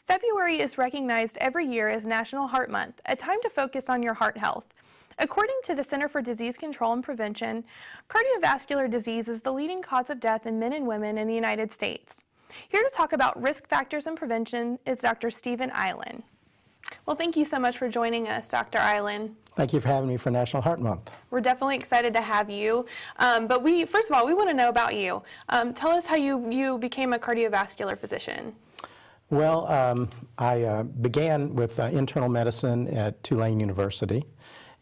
February is recognized every year as National Heart Month, a time to focus on your heart health. According to the Center for Disease Control and Prevention, cardiovascular disease is the leading cause of death in men and women in the United States. Here to talk about risk factors and prevention is Dr. Stephen Eilen. Well, thank you so much for joining us, Dr. Eilen. Thank you for having me for National Heart Month. We're definitely excited to have you. But first of all, we want to know about you. Tell us how you became a cardiovascular physician. Well, I began with internal medicine at Tulane University,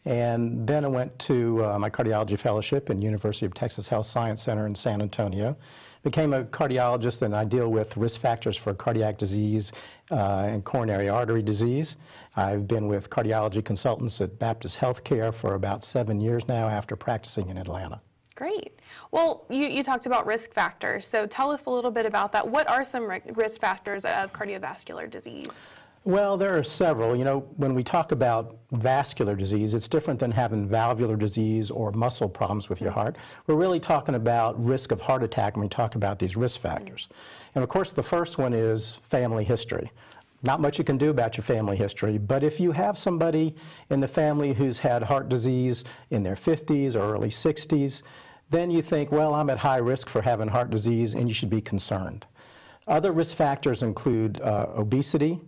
and then I went to my cardiology fellowship in University of Texas Health Science Center in San Antonio. Became a cardiologist, and I deal with risk factors for cardiac disease and coronary artery disease. I've been with cardiology consultants at Baptist Healthcare for about 7 years now after practicing in Atlanta. Great. Well, you talked about risk factors, so tell us a little bit about that. What are some risk factors of cardiovascular disease? Well, there are several. You know, when we talk about vascular disease, it's different than having valvular disease or muscle problems with your heart. We're really talking about risk of heart attack when we talk about these risk factors. And of course, the first one is family history. Not much you can do about your family history, but if you have somebody in the family who's had heart disease in their 50s or early 60s, then you think, well, I'm at high risk for having heart disease, and you should be concerned. Other risk factors include obesity,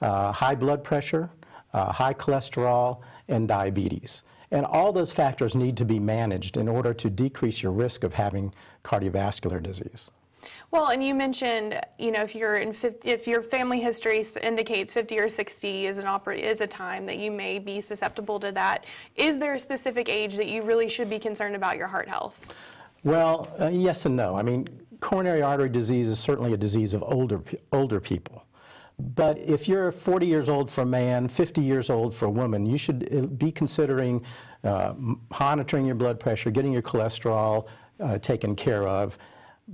high blood pressure, high cholesterol, and diabetes. And all those factors need to be managed in order to decrease your risk of having cardiovascular disease. Well, and you mentioned, you know, if your family history indicates 50 or 60 is a time that you may be susceptible to that, is there a specific age that you really should be concerned about your heart health? Well, yes and no. I mean, coronary artery disease is certainly a disease of older people. But if you're 40 years old for a man, 50 years old for a woman, you should be considering monitoring your blood pressure, getting your cholesterol taken care of.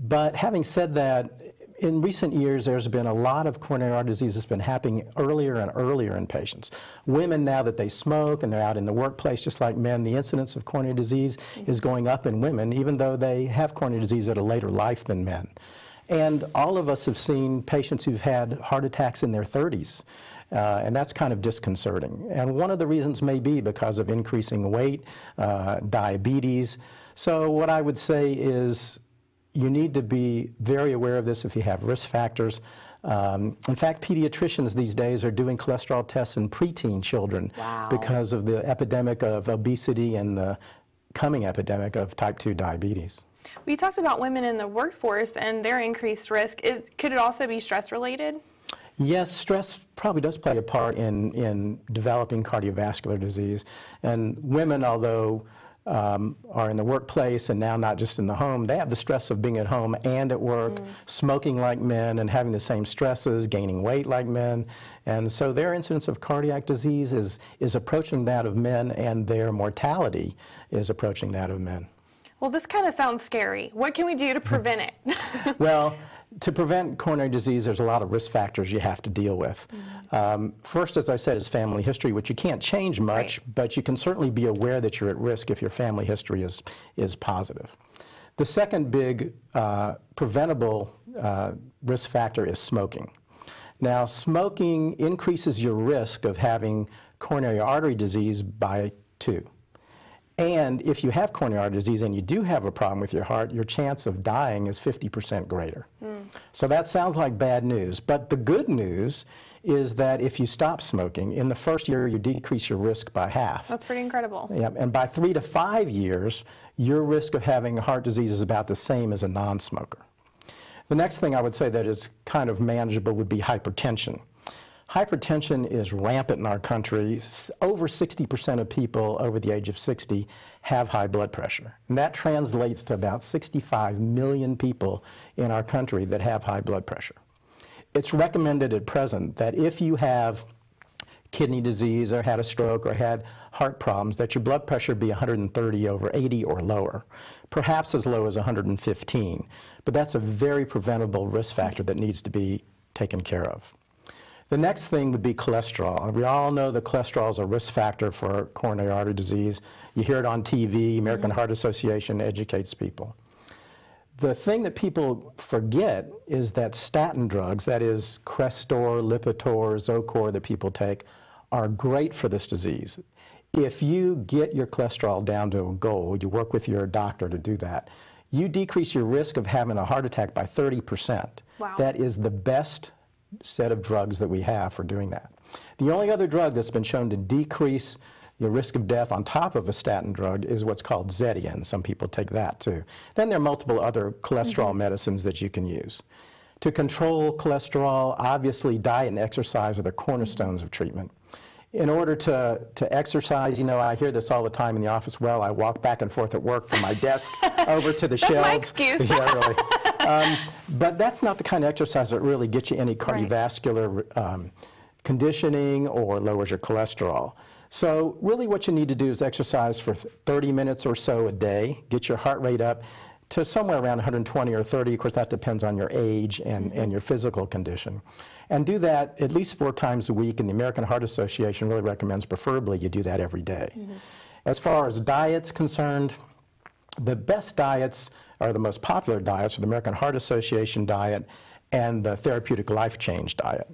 But having said that, in recent years, there's been a lot of coronary artery disease that's been happening earlier and earlier in patients. Women, now that they smoke and they're out in the workplace, just like men, the incidence of coronary disease is going up in women, even though they have coronary disease at a later life than men. And all of us have seen patients who've had heart attacks in their 30s, and that's kind of disconcerting. And one of the reasons may be because of increasing weight, diabetes. So what I would say is you need to be very aware of this if you have risk factors. In fact, pediatricians these days are doing cholesterol tests in preteen children because of the epidemic of obesity and the coming epidemic of type 2 diabetes. We talked about women in the workforce and their increased risk. Could it also be stress related? Yes, stress probably does play a part in developing cardiovascular disease. And women, although are in the workplace and now not just in the home, they have the stress of being at home and at work, smoking like men and having the same stresses, gaining weight like men. And so their incidence of cardiac disease is approaching that of men, and their mortality is approaching that of men. Well, this kind of sounds scary. What can we do to prevent it? Well, to prevent coronary disease, there's a lot of risk factors you have to deal with. First, as I said, is family history, which you can't change much, but you can certainly be aware that you're at risk if your family history is positive. The second big preventable risk factor is smoking. Now, smoking increases your risk of having coronary artery disease by 2. And if you have coronary artery disease and you do have a problem with your heart, your chance of dying is 50% greater. So that sounds like bad news. But the good news is that if you stop smoking, in the first year you decrease your risk by half. That's pretty incredible. Yeah, and by 3 to 5 years, your risk of having heart disease is about the same as a non-smoker. The next thing I would say that is kind of manageable would be hypertension. Hypertension is rampant in our country. Over 60% of people over the age of 60 have high blood pressure. And that translates to about 65 million people in our country that have high blood pressure. It's recommended at present that if you have kidney disease or had a stroke or had heart problems, that your blood pressure be 130/80 or lower, perhaps as low as 115. But that's a very preventable risk factor that needs to be taken care of. The next thing would be cholesterol. We all know that cholesterol is a risk factor for coronary artery disease. You hear it on TV, American Heart Association educates people. The thing that people forget is that statin drugs, that is Crestor, Lipitor, Zocor that people take, are great for this disease. If you get your cholesterol down to a goal, you work with your doctor to do that, you decrease your risk of having a heart attack by 30%. Wow. That is the best set of drugs that we have for doing that. The only other drug that's been shown to decrease your risk of death on top of a statin drug is what's called Zetia, and some people take that too. Then there are multiple other cholesterol medicines that you can use. To control cholesterol, obviously diet and exercise are the cornerstones of treatment. In order to exercise, you know, I hear this all the time in the office, well, I walk back and forth at work from my desk over to the shelves. That's my excuse. Yeah, really. But that's not the kind of exercise that really gets you any cardiovascular conditioning or lowers your cholesterol. So really what you need to do is exercise for 30 minutes or so a day, get your heart rate up to somewhere around 120 or 30. Of course, that depends on your age and your physical condition. And do that at least 4 times a week, and the American Heart Association really recommends preferably you do that every day. As far as diet's concerned, the best diets are the most popular diets are the American Heart Association diet and the Therapeutic Life Change diet.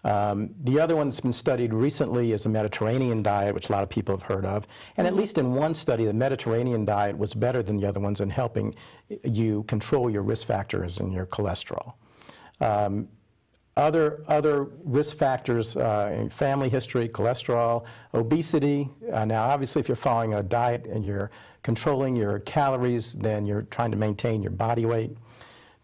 The other one that's been studied recently is the Mediterranean diet, which a lot of people have heard of. And at least in one study, the Mediterranean diet was better than the other ones in helping you control your risk factors and your cholesterol. Other risk factors in family history, cholesterol, obesity. Now, obviously, if you're following a diet and you're controlling your calories, then you're trying to maintain your body weight.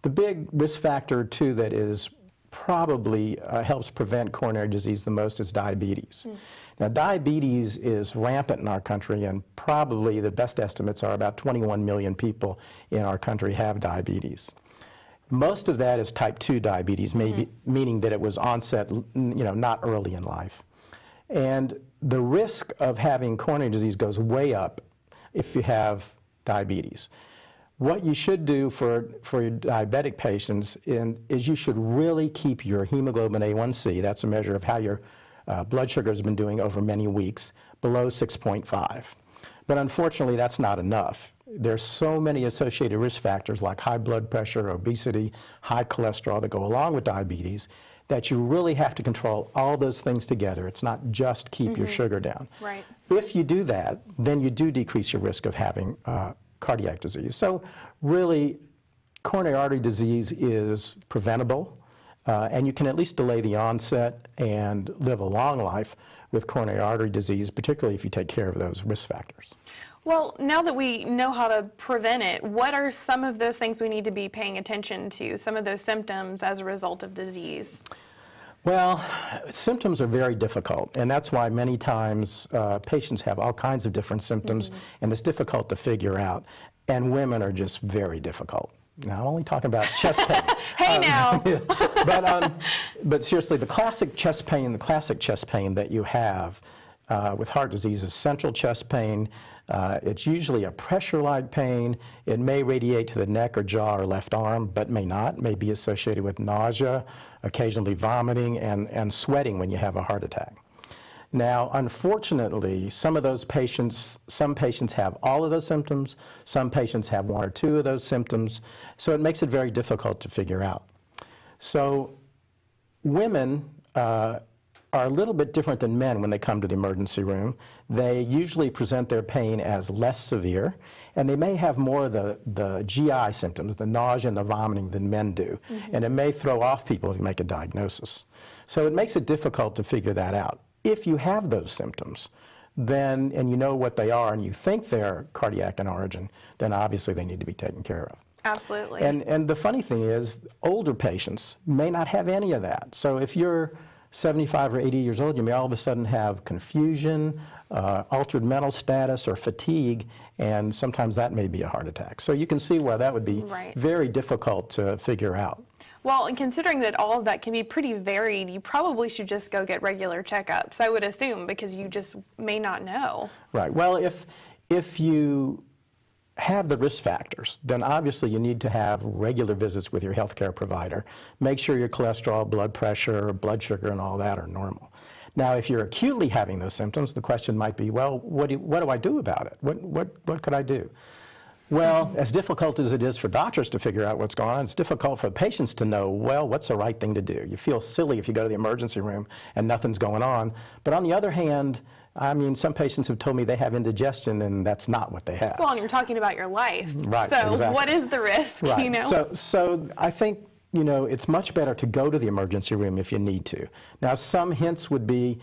The big risk factor, too, that is probably helps prevent coronary disease the most is diabetes. Now, diabetes is rampant in our country, and probably the best estimates are about 21 million people in our country have diabetes. Most of that is type 2 diabetes, meaning that it was onset, you know, not early in life. And the risk of having coronary disease goes way up if you have diabetes. What you should do for your diabetic patients is you should really keep your hemoglobin A1C, that's a measure of how your blood sugar has been doing over many weeks, below 6.5. But unfortunately, that's not enough. There's so many associated risk factors like high blood pressure, obesity, high cholesterol that go along with diabetes that you really have to control all those things together. It's not just keep your sugar down. Right. If you do that, then you do decrease your risk of having cardiac disease. So really, coronary artery disease is preventable, and you can at least delay the onset and live a long life with coronary artery disease, particularly if you take care of those risk factors. Well, now that we know how to prevent it, what are some of those things we need to be paying attention to, some of those symptoms as a result of disease? Well, symptoms are very difficult, and that's why many times patients have all kinds of different symptoms, and it's difficult to figure out, and women are just very difficult. Now, I'm only talking about chest pain. Hey, now! But seriously, the classic chest pain that you have with heart disease is central chest pain. It's usually a pressure-like pain. It may radiate to the neck or jaw or left arm, but may not. It may be associated with nausea, occasionally vomiting, and sweating when you have a heart attack. Now, unfortunately, some patients have all of those symptoms. Some patients have 1 or 2 of those symptoms. So it makes it very difficult to figure out. So women are a little bit different than men when they come to the emergency room. They usually present their pain as less severe, and they may have more of the GI symptoms, the nausea and the vomiting, than men do. And it may throw off people to make a diagnosis. So it makes it difficult to figure that out. If you have those symptoms, then, and you know what they are, and you think they're cardiac in origin, then obviously they need to be taken care of. Absolutely. And the funny thing is, older patients may not have any of that. So if you're 75 or 80 years old, you may all of a sudden have confusion, altered mental status, or fatigue, and sometimes that may be a heart attack. So you can see why that would be very difficult to figure out. Well, and considering that all of that can be pretty varied, you probably should just go get regular checkups, I would assume, because you just may not know. Right. Well, if you have the risk factors, then obviously you need to have regular visits with your healthcare provider. Make sure your cholesterol, blood pressure, blood sugar, and all that are normal. Now, if you're acutely having those symptoms, the question might be, well, what do I do about it? What could I do? Well, as difficult as it is for doctors to figure out what's going on, it's difficult for patients to know, well, what's the right thing to do? You feel silly if you go to the emergency room and nothing's going on. But on the other hand, I mean, some patients have told me they have indigestion, and that's not what they have. Well, and you're talking about your life. Right, so exactly. What is the risk, right. you know? So I think, you know, it's much better to go to the emergency room if you need to. Now, some hints would be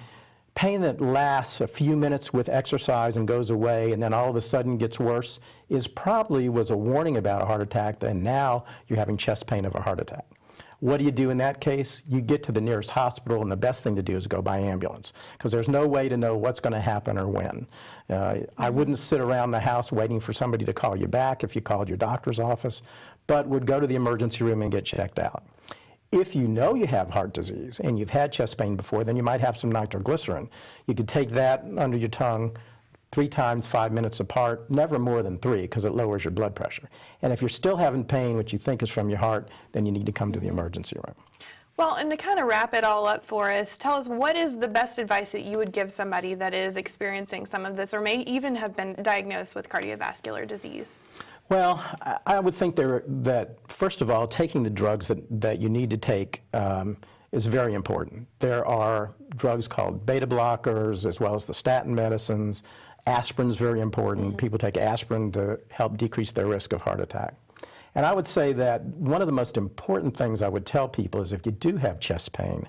pain that lasts a few minutes with exercise and goes away and then all of a sudden gets worse was a warning about a heart attack, and now you're having chest pain of a heart attack. What do you do in that case? You get to the nearest hospital, and the best thing to do is go by ambulance, because there's no way to know what's going to happen or when. I wouldn't sit around the house waiting for somebody to call you back if you called your doctor's office, but would go to the emergency room and get checked out. If you know you have heart disease and you've had chest pain before, then you might have some nitroglycerin. You could take that under your tongue 3 times 5 minutes apart, never more than 3, because it lowers your blood pressure. And if you're still having pain, which you think is from your heart, then you need to come to the emergency room. Well, and to kind of wrap it all up for us, tell us, what is the best advice that you would give somebody that is experiencing some of this or may even have been diagnosed with cardiovascular disease? Well, I would think that, first of all, taking the drugs that you need to take is very important. There are drugs called beta blockers, as well as the statin medicines. Aspirin is very important. People take aspirin to help decrease their risk of heart attack. And I would say that one of the most important things I would tell people is, if you do have chest pain,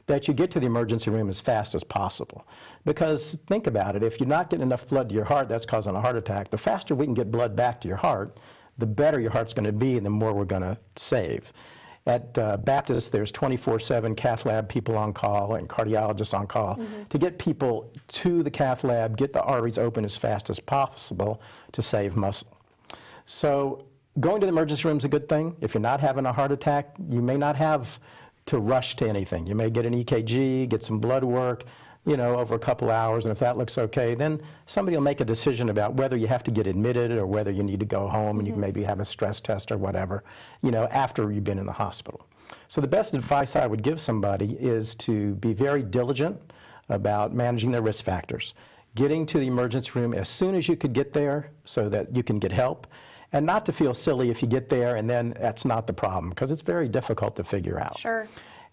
that you get to the emergency room as fast as possible. Because think about it, if you're not getting enough blood to your heart, that's causing a heart attack. The faster we can get blood back to your heart, the better your heart's going to be and the more we're going to save. At Baptist, there's 24/7 cath lab people on call and cardiologists on call to get people to the cath lab, get the arteries open as fast as possible to save muscle. So going to the emergency room is a good thing. If you're not having a heart attack, you may not have to rush to anything. You may get an EKG, get some blood work, you know, over a couple hours, and if that looks okay, then somebody will make a decision about whether you have to get admitted or whether you need to go home and you can maybe have a stress test or whatever, you know, after you've been in the hospital. So the best advice I would give somebody is to be very diligent about managing their risk factors, getting to the emergency room as soon as you could get there so that you can get help, and not to feel silly if you get there and then that's not the problem, because it's very difficult to figure out. Sure.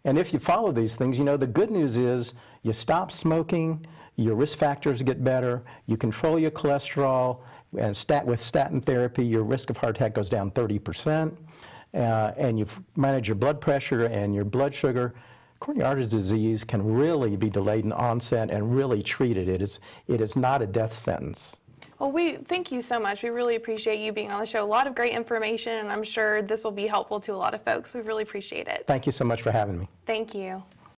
And if you follow these things, you know, the good news is you stop smoking, your risk factors get better, you control your cholesterol, and with statin therapy, your risk of heart attack goes down 30%, and you manage your blood pressure and your blood sugar. Coronary artery disease can really be delayed in onset and really treated. It is not a death sentence. Well, we thank you so much. We really appreciate you being on the show. A lot of great information, and I'm sure this will be helpful to a lot of folks. We really appreciate it. Thank you so much for having me. Thank you.